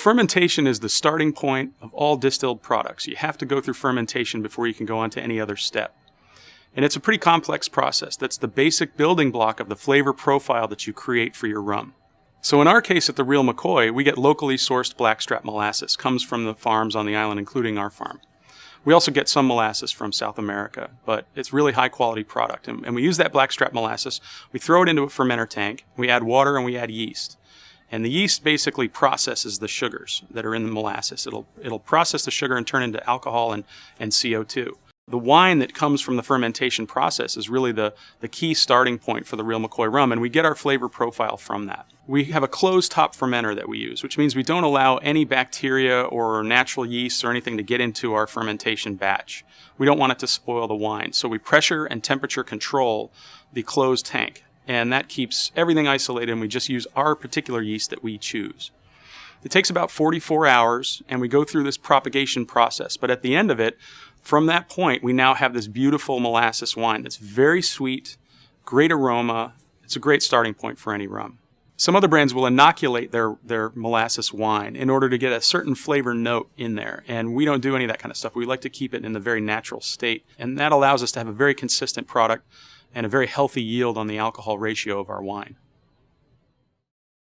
fermentation is the starting point of all distilled products. You have to go through fermentation before you can go on to any other step. And it's a pretty complex process. That's the basic building block of the flavor profile that you create for your rum. So in our case at the Real McCoy, we get locally sourced blackstrap molasses. Comes from the farms on the island, including our farm. We also get some molasses from South America, but it's really high quality product. And we use that blackstrap molasses, we throw it into a fermenter tank, we add water and we add yeast. And the yeast basically processes the sugars that are in the molasses. It'll process the sugar and turn into alcohol and CO2. The wine that comes from the fermentation process is really the key starting point for the Real McCoy rum, and we get our flavor profile from that. We have a closed top fermenter that we use, which means we don't allow any bacteria or natural yeast or anything to get into our fermentation batch. We don't want it to spoil the wine, so we pressure and temperature control the closed tank, and that keeps everything isolated, and we just use our particular yeast that we choose. It takes about 44 hours, and we go through this propagation process, but at the end of it, from that point, we now have this beautiful molasses wine that's very sweet, great aroma. It's a great starting point for any rum. Some other brands will inoculate their molasses wine in order to get a certain flavor note in there, and we don't do any of that kind of stuff. We like to keep it in the very natural state, and that allows us to have a very consistent product and a very healthy yield on the alcohol ratio of our wine.